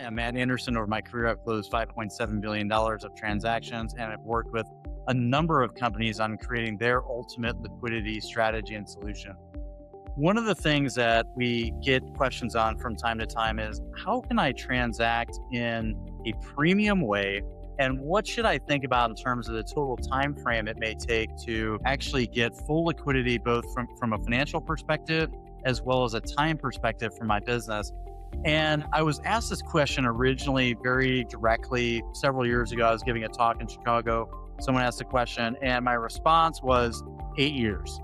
I'm Matt Andersen. Over my career, I've closed $5.7 billion of transactions, and I've worked with a number of companies on creating their ultimate liquidity strategy and solution. One of the things that we get questions on from time to time is, how can I transact in a premium way? And what should I think about in terms of the total time frame it may take to actually get full liquidity, both from a financial perspective as well as a time perspective for my business? And I was asked this question originally very directly several years ago. I was giving a talk in Chicago. Someone asked the question, and my response was 8 years.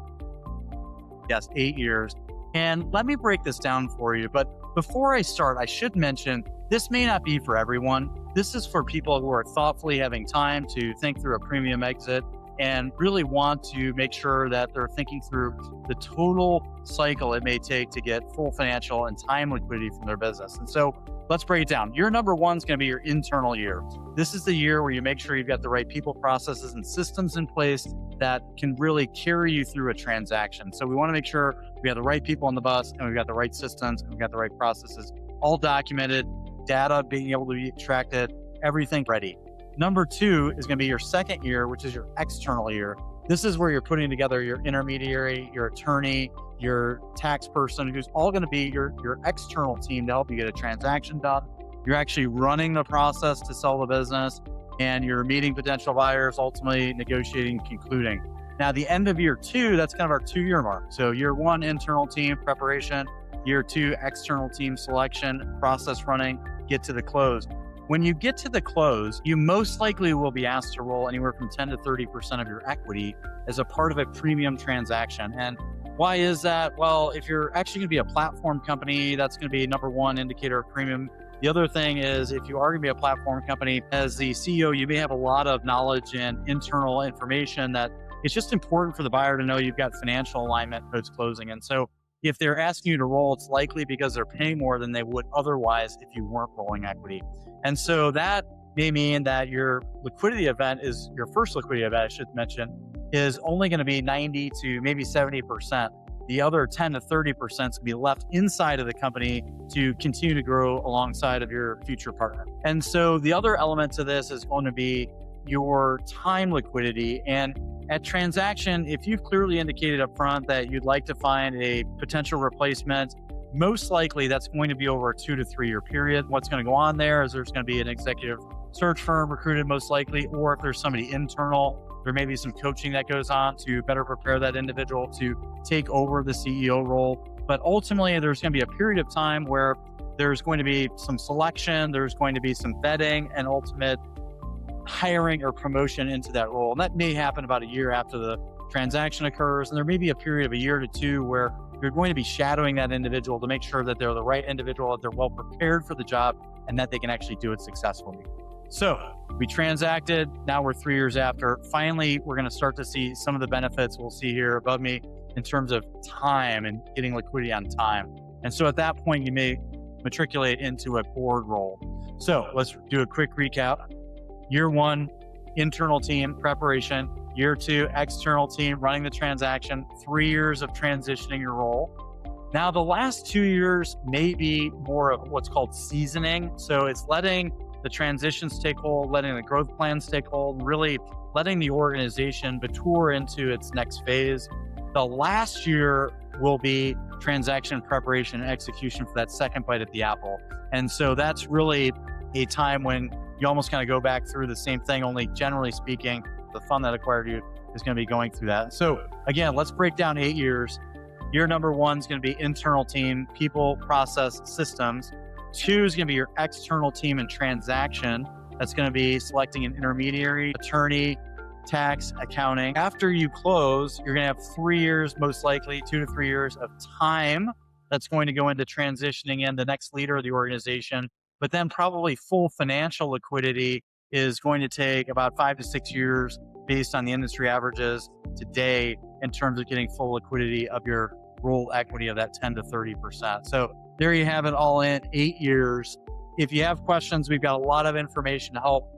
Yes, 8 years. And let me break this down for you. But before I start, I should mention this may not be for everyone. This is for people who are thoughtfully having time to think through a premium exit and really want to make sure that they're thinking through the total cycle it may take to get full financial and time liquidity from their business. And so let's break it down. Year number one is going to be your internal year. This is the year where you make sure you've got the right people, processes, and systems in place that can really carry you through a transaction. So we want to make sure we have the right people on the bus, and we've got the right systems, and we've got the right processes, all documented, data being able to be extracted, everything ready. Number two is going to be your second year, which is your external year. This is where you're putting together your intermediary, your attorney, your tax person, who's all going to be your external team to help you get a transaction done. You're actually running the process to sell the business, and you're meeting potential buyers, ultimately negotiating, concluding. Now, the end of year two, that's kind of our 2-year mark. So year one, internal team preparation. Year two, external team selection, process running, get to the close. When you get to the close, you most likely will be asked to roll anywhere from 10 to 30% of your equity as a part of a premium transaction. And why is that? Well, if you're actually going to be a platform company, that's going to be number one indicator of premium. The other thing is, if you are going to be a platform company, as the CEO, you may have a lot of knowledge and internal information that it's just important for the buyer to know you've got financial alignment post-closing. And so if they're asking you to roll, it's likely because they're paying more than they would otherwise if you weren't rolling equity. And so that may mean that your liquidity event is, your first liquidity event, I should mention, is only going to be 90 to maybe 70%. The other 10 to 30% is going to be left inside of the company to continue to grow alongside of your future partner. And so the other element to this is going to be your time liquidity. And at transaction, if you've clearly indicated up front that you'd like to find a potential replacement, most likely that's going to be over a 2 to 3 year period. What's going to go on there is there's going to be an executive search firm recruited most likely, or if there's somebody internal, there may be some coaching that goes on to better prepare that individual to take over the CEO role. But ultimately, there's going to be a period of time where there's going to be some selection, there's going to be some vetting, and ultimate hiring or promotion into that role. And that may happen about a year after the transaction occurs. And there may be a period of a year to two where you're going to be shadowing that individual to make sure that they're the right individual, that they're well prepared for the job, and that they can actually do it successfully. So we transacted. Now we're 3 years after. Finally, we're going to start to see some of the benefits we'll see here above me in terms of time and getting liquidity on time. And so at that point, you may matriculate into a board role. So let's do a quick recap. Year one, internal team preparation. Year two, external team running the transaction. 3 years of transitioning your role. Now, the last 2 years may be more of what's called seasoning. So it's letting the transitions take hold, letting the growth plans take hold, really letting the organization mature into its next phase. The last year will be transaction preparation and execution for that second bite at the apple. And so that's really a time when you almost kind of go back through the same thing, only generally speaking, the fund that acquired you is going to be going through that. So again, let's break down 8 years. Year number one is going to be internal team, people, process, systems. 2 is going to be your external team and transaction. That's going to be selecting an intermediary, attorney, tax, accounting. After you close, you're going to have 3 years, most likely 2 to 3 years of time that's going to go into transitioning in the next leader of the organization. But then probably full financial liquidity is going to take about 5 to 6 years based on the industry averages today in terms of getting full liquidity of your roll equity of that 10 to 30%. So there you have it, all in 8 years. If you have questions, we've got a lot of information to help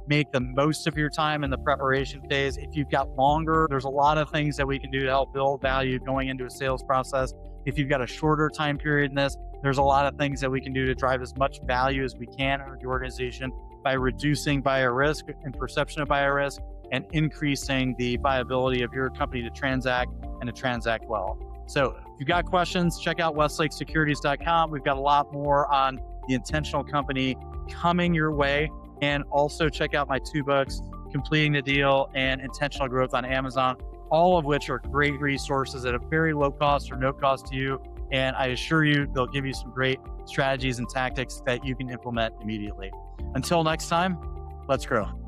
make the most of your time in the preparation phase. If you've got longer, there's a lot of things that we can do to help build value going into a sales process. If you've got a shorter time period in this, There's a lot of things that we can do to drive as much value as we can in the organization by reducing buyer risk and perception of buyer risk and increasing the viability of your company to transact and to transact well. So if you've got questions, check out westlakesecurities.com. We've got a lot more on the intentional company coming your way. And also check out my 2 books, Completing the Deal and Intentional Growth on Amazon, all of which are great resources at a very low cost or no cost to you. And I assure you, they'll give you some great strategies and tactics that you can implement immediately. Until next time, let's grow.